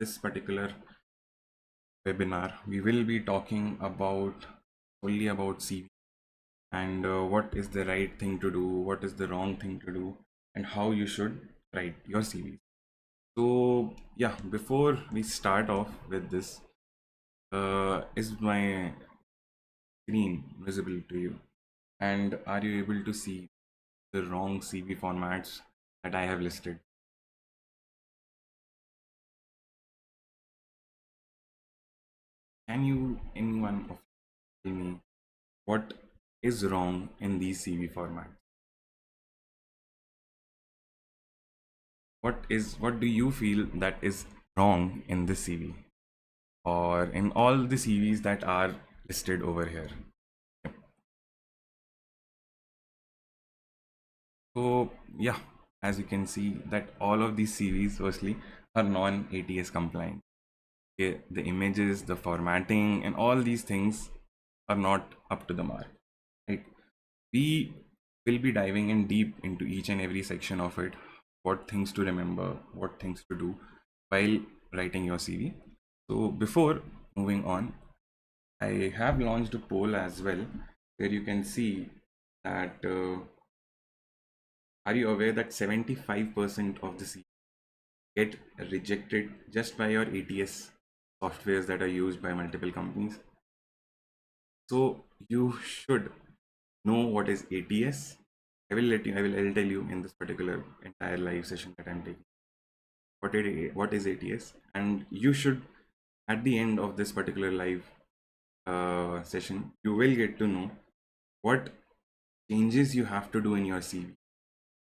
this particular webinar, we will be talking about only about CV and what is the right thing to do, what is the wrong thing to do, and how you should write your CV. So yeah, before we start off with this, is my screen visible to you? And are you able to see the wrong CV formats that I have listed? Can you, anyone of you, tell me what is wrong in these CV formats? What do you feel that is wrong in this CV or in all the CVs that are listed over here? So yeah, as you can see that all of these CVs firstly are non-ATS compliant. Okay, the images, the formatting, and all these things are not up to the mark. Right? We will be diving in deep into each and every section of it, what things to remember, what things to do while writing your CV. So before moving on, I have launched a poll as well where you can see that are you aware that 75% of the CV get rejected just by your ATS softwares that are used by multiple companies? So you should know what is ATS. I'll tell you in this particular entire live session that I'm taking what is ATS, and you should, at the end of this particular live session, you will get to know what changes you have to do in your CV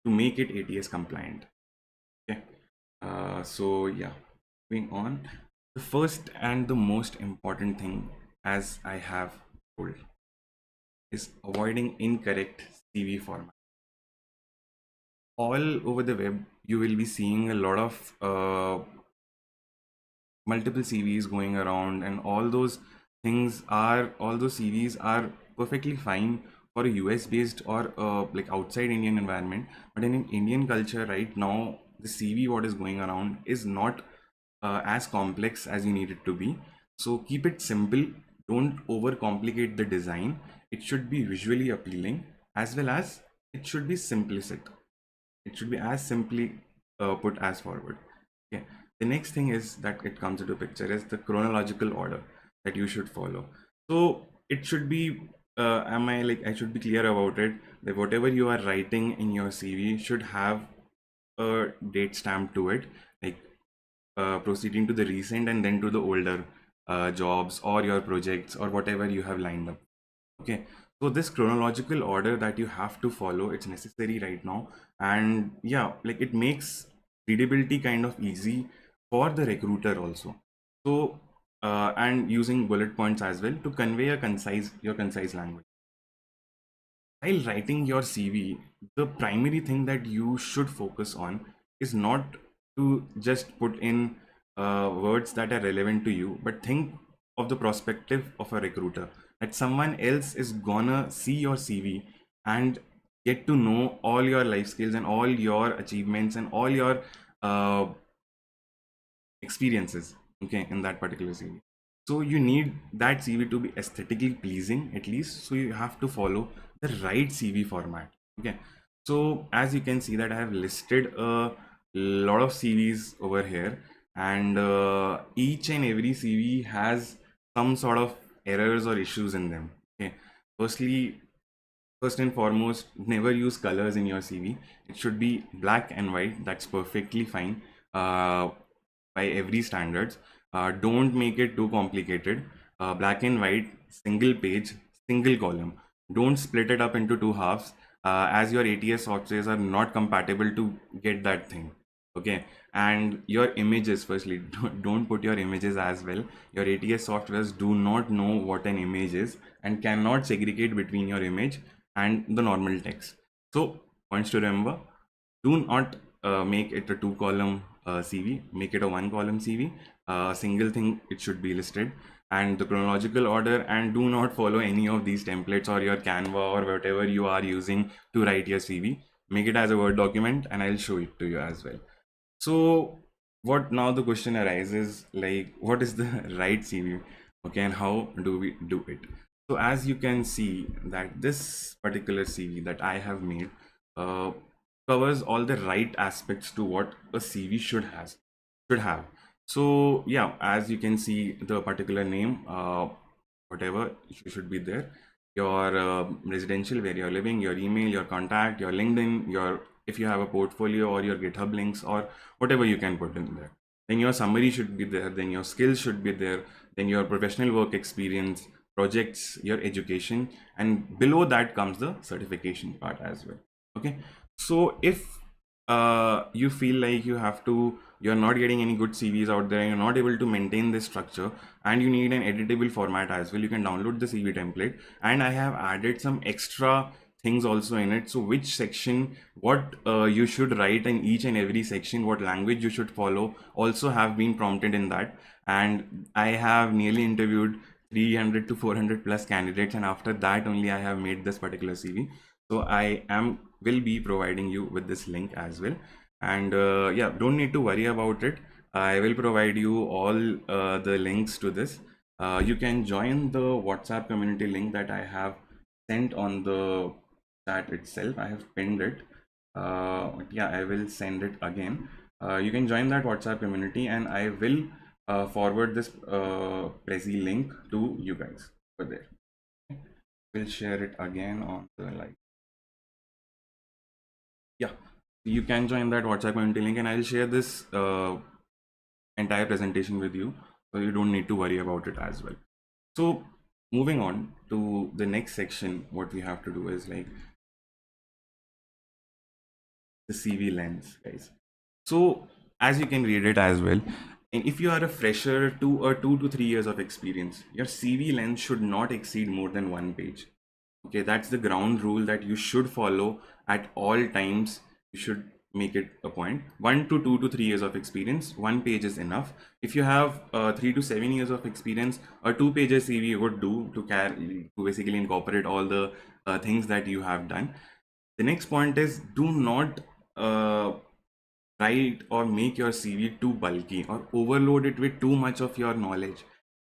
to make it ATS compliant. Okay. So yeah, moving on. The first and the most important thing, as I have told, is avoiding incorrect CV format. All over the web, you will be seeing a lot of multiple CVs going around, and all those CVs are perfectly fine for a US based or like outside Indian environment. But in an Indian culture right now, the CV what is going around is not as complex as you need it to be. So keep it simple. Don't overcomplicate the design. It should be visually appealing as well as it should be simplistic. It should be as simply put as forward. Okay. The next thing is that it comes into picture is the chronological order that you should follow. So it should be I should be clear about it that whatever you are writing in your CV should have a date stamp to it, like proceeding to the recent and then to the older jobs or your projects or whatever you have lined up. Okay, so this chronological order that you have to follow, it's necessary right now. And yeah, like it makes readability kind of easy for the recruiter also. So and using bullet points as well to convey a concise language. While writing your CV, the primary thing that you should focus on is not to just put in words that are relevant to you, but think of the perspective of a recruiter, that someone else is gonna see your CV and get to know all your life skills and all your achievements and all your uh, experiences, okay, in that particular CV. So you need that CV to be aesthetically pleasing at least, so you have to follow the right CV format. Okay, so as you can see that I have listed a lot of CVs over here, and each and every CV has some sort of errors or issues in them. Okay, first and foremost, never use colors in your CV. It should be black and white. That's perfectly fine by every standards. Don't make it too complicated. Black and white, single page, single column. Don't split it up into two halves, as your ATS softwares are not compatible to get that thing. Okay, and your images, firstly, don't put your images as well. Your ATS softwares do not know what an image is and cannot segregate between your image and the normal text. So points to remember: do not make it a two-column CV. Make it a one-column CV. Single thing it should be listed, and the chronological order. And do not follow any of these templates or your Canva or whatever you are using to write your CV. Make it as a Word document, and I'll show it to you as well. So what now the question arises, like, what is the right CV? Okay, and how do we do it? So as you can see that this particular CV that I have made uh, covers all the right aspects to what a CV should have. So yeah, as you can see, the particular name, whatever should be there, your residential, where you're living, your email, your contact, your LinkedIn, your, if you have a portfolio, or your GitHub links, or whatever you can put in there. Then your summary should be there, then your skills should be there, then your professional work experience, projects, your education, and below that comes the certification part as well. Okay, so if you feel like you're not getting any good CVs out there, you're not able to maintain this structure, and you need an editable format as well, you can download the CV template, and I have added some extra things also in it. So which section, what you should write in each and every section, what language you should follow, also have been prompted in that. And I have nearly interviewed 300 to 400 plus candidates, and after that only I have made this particular CV. So I am will be providing you with this link as well. And yeah, don't need to worry about it. I will provide you all the links to this. You can join the WhatsApp community link that I have sent on the chat itself. I have pinned it. But yeah, I will send it again. You can join that WhatsApp community, and I will forward this Prezi link to you guys over there. We'll share it again on the live. Yeah, you can join that WhatsApp community link, and I'll share this entire presentation with you, so you don't need to worry about it as well. So moving on to the next section, what we have to do is like the CV lens, guys. So as you can read it as well, and if you are a fresher to a 2 to 3 years of experience, your CV length should not exceed more than 1 page. Okay, that's the ground rule that you should follow at all times. You should make it a point. 1 to 2 to 3 years of experience, 1 page is enough. If you have 3 to 7 years of experience, a 2 page CV would do to carry, to basically incorporate all the things that you have done. The next point is, do not uh, write or make your CV too bulky or overload it with too much of your knowledge.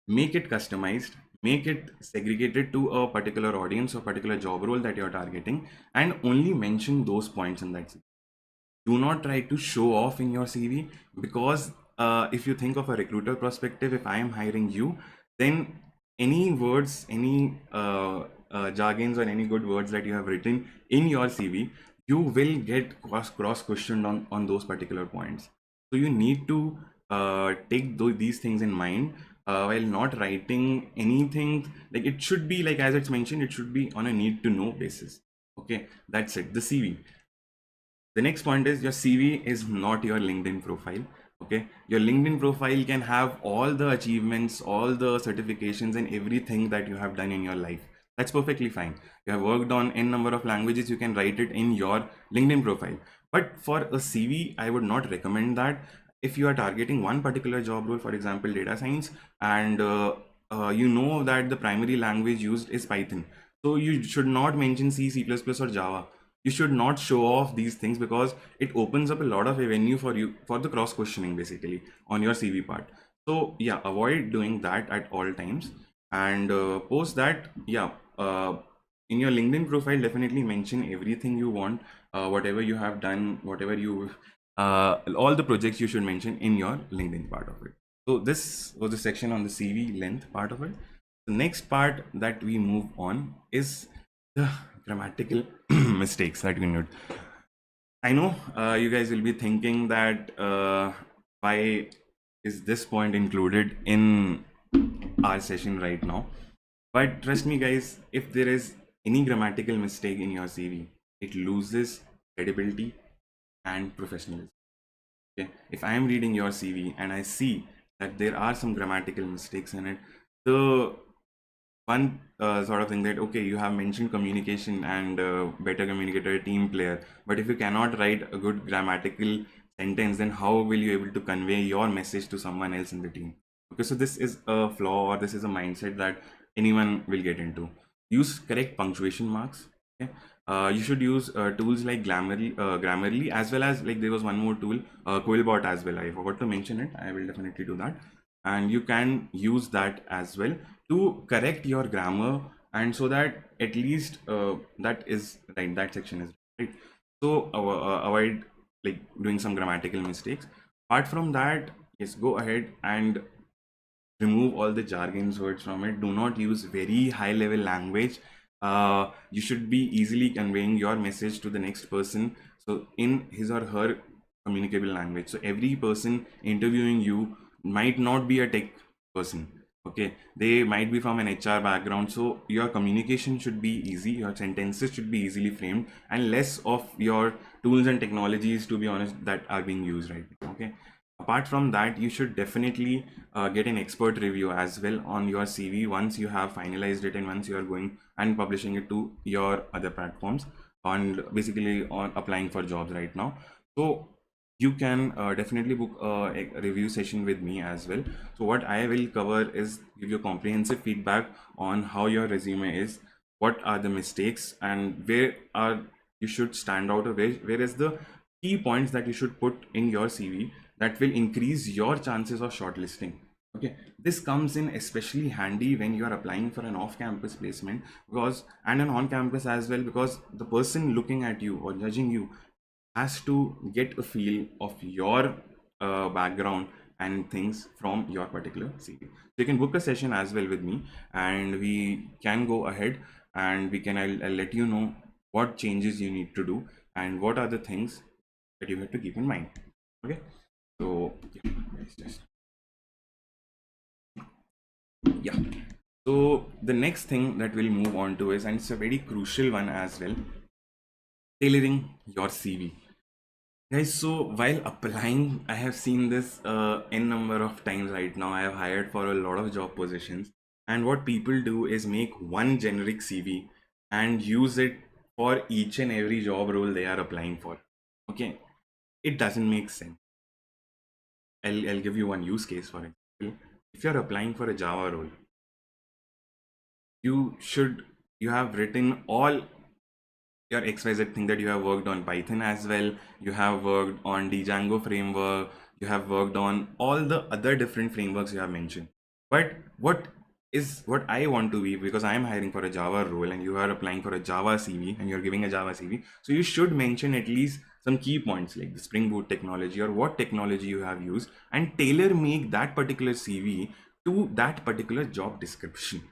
Make it customized, make it segregated to a particular audience or particular job role that you're targeting, and only mention those points in that CV. Do not try to show off in your CV, because if you think of a recruiter perspective, if I am hiring you, then any words, any jargons, or any good words that you have written in your CV, you will get cross questioned on those particular points. So you need to take these things in mind while not writing anything. Like, it should be like, as it's mentioned, it should be on a need to know basis. Okay, that's it, the CV. The next point is, your CV is not your LinkedIn profile. Okay, your LinkedIn profile can have all the achievements, all the certifications, and everything that you have done in your life. That's perfectly fine. You have worked on n number of languages, you can write it in your LinkedIn profile. But for a CV, I would not recommend that. If you are targeting one particular job role, for example data science, and you know that the primary language used is Python, so you should not mention C++ or Java. You should not show off these things, because it opens up a lot of avenue for you for the cross questioning basically on your CV part. So yeah, avoid doing that at all times. And post that, yeah, in your LinkedIn profile, definitely mention everything you want, whatever you have done, whatever you all the projects you should mention in your LinkedIn part of it. So this was the section on the CV length part of it. The next part that we move on is the grammatical mistakes that you need. I know you guys will be thinking that why is this point included in our session right now? But trust me, guys, if there is any grammatical mistake in your CV, it loses credibility and professionalism. Okay, if I am reading your CV and I see that there are some grammatical mistakes in it, the one sort of thing that, okay, you have mentioned communication and better communicator, team player, but if you cannot write a good grammatical sentence, then how will you able to convey your message to someone else in the team? Okay, so this is a flaw, or this is a mindset that anyone will get into. Use correct punctuation marks. Okay, You should use tools like Grammarly, as well as, like, there was one more tool, Quillbot as well. I forgot to mention it. I will definitely do that, and you can use that as well to correct your grammar, and so that at least that is right. That section is right. So avoid like doing some grammatical mistakes. Apart from that, yes, go ahead and remove all the jargons words from it. Do not use very high level language. You should be easily conveying your message to the next person, so in his or her communicable language. So every person interviewing you might not be a tech person, okay? They might be from an HR background, so your communication should be easy, your sentences should be easily framed, and less of your tools and technologies, to be honest, that are being used right now, okay? Apart from that, you should definitely get an expert review as well on your CV once you have finalized it, and once you are going and publishing it to your other platforms, and basically on applying for jobs right now. So you can definitely book a review session with me as well. So what I will cover is give you comprehensive feedback on how your resume is, what are the mistakes, and where are you should stand out, or where is the key points that you should put in your CV that will increase your chances of shortlisting. Okay, this comes in especially handy when you are applying for an off-campus placement, because, and an on-campus as well, because the person looking at you or judging you has to get a feel of your background and things from your particular CV. So you can book a session as well with me, and we can go ahead and we can, I'll let you know what changes you need to do and what are the things that you have to keep in mind. Okay, so yeah, let's just, yeah. So the next thing that we'll move on to is, and it's a very crucial one as well, tailoring your CV. Guys, so while applying, I have seen this n number of times right now. I have hired for a lot of job positions, and what people do is make one generic CV and use it for each and every job role they are applying for. Okay, it doesn't make sense. I'll give you one use case for example. If you're applying for a Java role, you should you have written all your XYZ thing, that you have worked on Python as well, you have worked on Django framework, you have worked on all the other different frameworks you have mentioned. But what I want to be, because I am hiring for a Java role and you are applying for a Java CV and you're giving a Java CV, so you should mention at least some key points like the Spring Boot technology or what technology you have used, and tailor make that particular CV to that particular job description.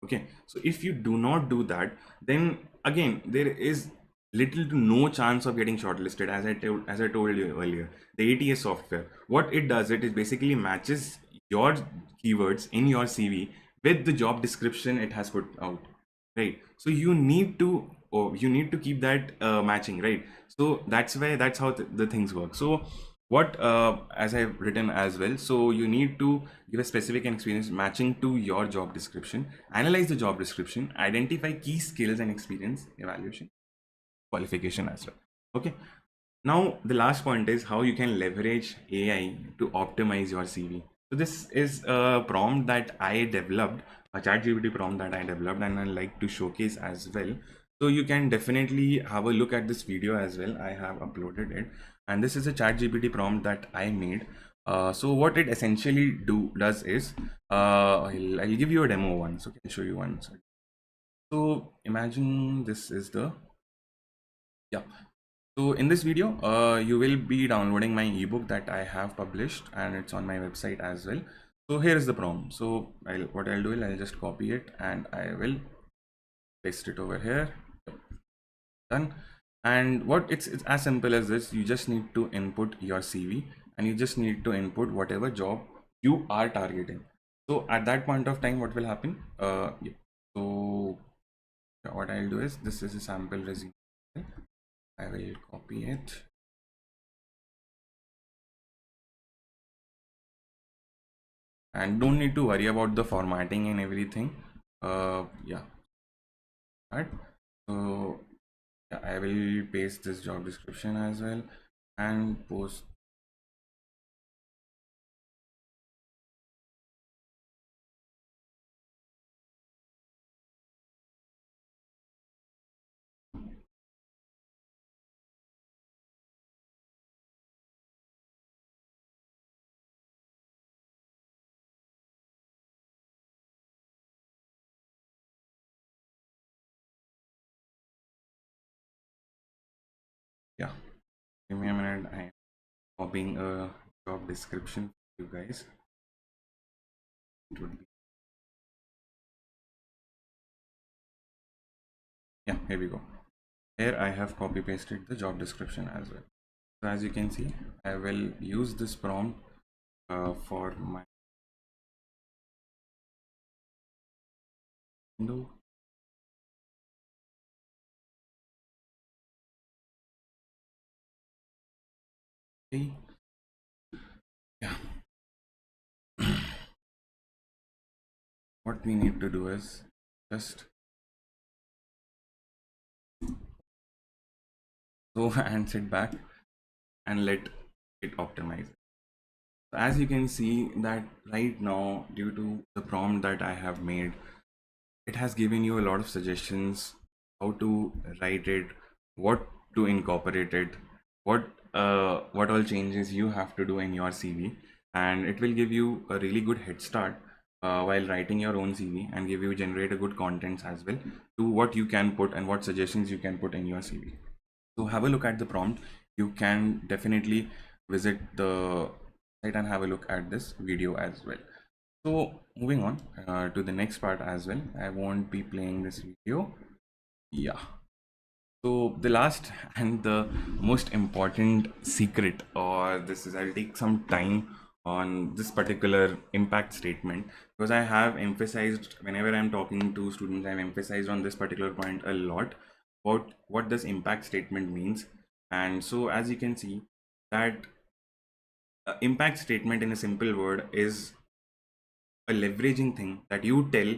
Okay, so if you do not do that, then again there is little to no chance of getting shortlisted. As I told you earlier, the ATS software, what it does, it is basically matches your keywords in your CV with the job description it has put out, right? So you need to keep that matching, right? So that's why, that's how the things work. So what as I've written as well, so you need to give a specific and experience matching to your job description, analyze the job description, identify key skills and experience evaluation, qualification as well. Okay, now the last point is how you can leverage AI to optimize your CV. So this is a prompt that I developed, a ChatGPT prompt that I developed, and I like to showcase as well. So you can definitely have a look at this video as well. I have uploaded it, and this is a ChatGPT prompt that I made. So what it essentially does is, I'll give you a demo one. So I'll show you one. So imagine this is the, yeah. So in this video, you will be downloading my ebook that I have published, and it's on my website as well. So here is the prompt. So what I'll do is I'll just copy it and I will paste it over here. Done. And what it's as simple as this. You just need to input your CV and you just need to input whatever job you are targeting. So at that point of time, what will happen? Yeah. So what I'll do is, this is a sample resume. I will copy it. And don't need to worry about the formatting and everything. Yeah, right. So yeah, I will paste this job description as well and post. Yeah, give me a minute. I am copying a job description for you guys. It would be, yeah, here we go. Here I have copy pasted the job description as well. So as you can see, I will use this prompt for my window. Okay. Yeah, what we need to do is just go and sit back and let it optimize. So as you can see that right now, due to the prompt that I have made, it has given you a lot of suggestions how to write it, what to incorporate it, what all changes you have to do in your CV, and it will give you a really good head start while writing your own CV and give you generate a good contents as well to what you can put and what suggestions you can put in your CV. So have a look at the prompt. You can definitely visit the site and have a look at this video as well. So moving on to the next part as well. I won't be playing this video. Yeah. So the last and the most important secret, or this is, I'll take some time on this particular impact statement because I have emphasized whenever I'm talking to students, I've emphasized on this particular point a lot about what this impact statement means. And so as you can see that impact statement in a simple word is a leveraging thing that you tell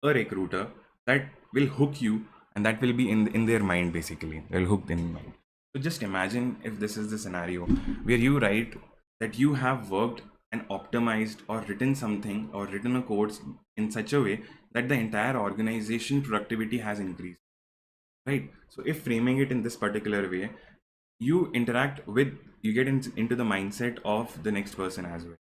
a recruiter that will hook you, and that will be in their mind. Basically they'll hook in mind. So just imagine if this is the scenario where you write that you have worked and optimized or written something or written a code in such a way that the entire organization productivity has increased, right? So if framing it in this particular way, you interact with, you get into the mindset of the next person as well.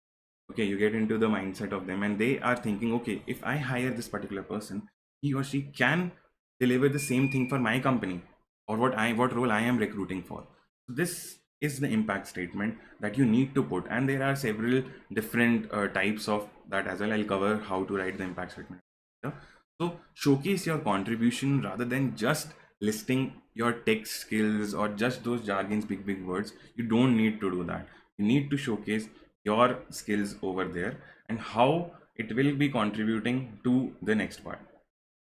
Okay, you get into the mindset of them and they are thinking, okay, if I hire this particular person, he or she can deliver the same thing for my company or what role I am recruiting for. So this is the impact statement that you need to put, and there are several different types of that as well. I'll cover how to write the impact statement. Yeah. So showcase your contribution rather than just listing your tech skills or just those jargons, big words. You don't need to do that. You need to showcase your skills over there and how it will be contributing to the next part.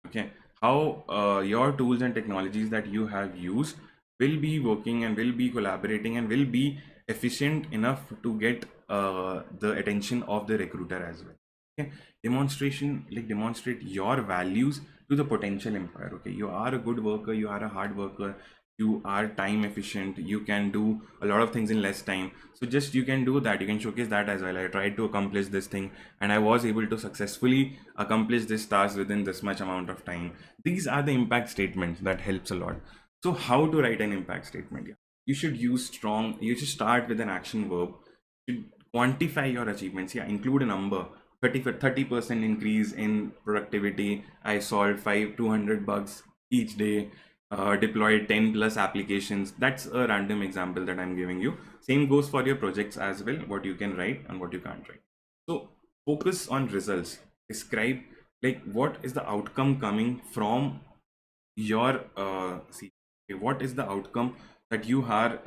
Okay, how your tools and technologies that you have used will be working and will be collaborating and will be efficient enough to get the attention of the recruiter as well. Okay, demonstration, like demonstrate your values to the potential employer. Okay, you are a good worker, you are a hard worker, you are time efficient, you can do a lot of things in less time. So just you can do that, you can showcase that as well. I tried to accomplish this thing and I was able to successfully accomplish this task within this much amount of time. These are the impact statements that helps a lot. So how to write an impact statement? Yeah, you should use strong, you should start with an action verb. You should quantify your achievements. Yeah, include a number. 30% increase in productivity. I solved 200 bugs each day, deployed 10 plus applications. That's a random example that I'm giving you. Same goes for your projects as well, what you can write and what you can't write. So focus on results. Describe like what is the outcome coming from your see, okay, what is the outcome that you are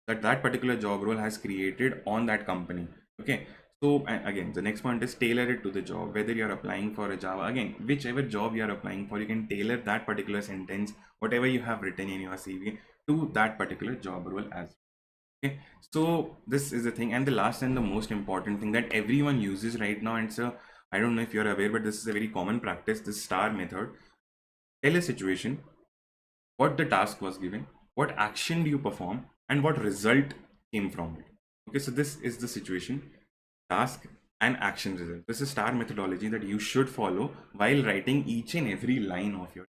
that particular job role has created on that company. Okay, so again the next point is tailor it to the job. Whether you're applying for a Java, again whichever job you're applying for, you can tailor that particular sentence, whatever you have written in your CV, to that particular job role as well. Okay, so this is the thing, and the last and the most important thing that everyone uses right now, and so I don't know if you're aware, but this is a very common practice, the STAR method. Tell a situation, what the task was given, what action do you perform, and what result came from it. Okay, so this is the situation, task, and action result. This is STAR methodology that you should follow while writing each and every line of your.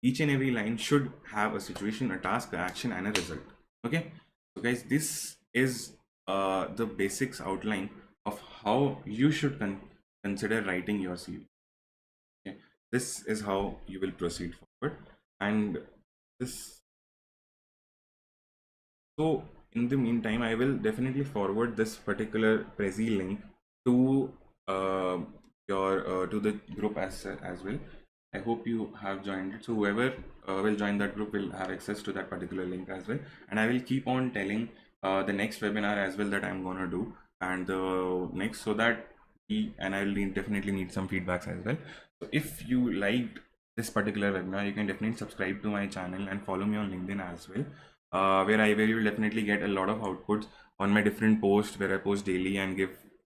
Each and every line should have a situation, a task, an action, and a result. Okay, so guys, this is the basics outline of how you should consider writing your CV. Okay, this is how you will proceed forward, and this So in the meantime, I will definitely forward this particular Prezi link to your to the group as well. I hope you have joined it. So whoever will join that group will have access to that particular link as well. And I will keep on telling the next webinar as well that I'm gonna do, and the next, so that and I will definitely need some feedbacks as well. So if you liked this particular webinar, you can definitely subscribe to my channel and follow me on LinkedIn as well, where you will definitely get a lot of outputs on my different posts where I post daily and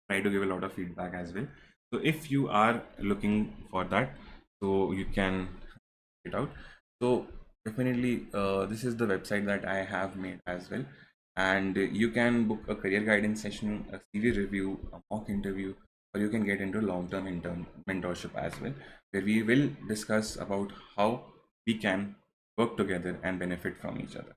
try to give a lot of feedback as well. So if you are looking for that, so you can check it out. So definitely, this is the website that I have made as well, and you can book a career guidance session, a CV review, a mock interview, or you can get into long-term intern mentorship as well, where we will discuss about how we can work together and benefit from each other.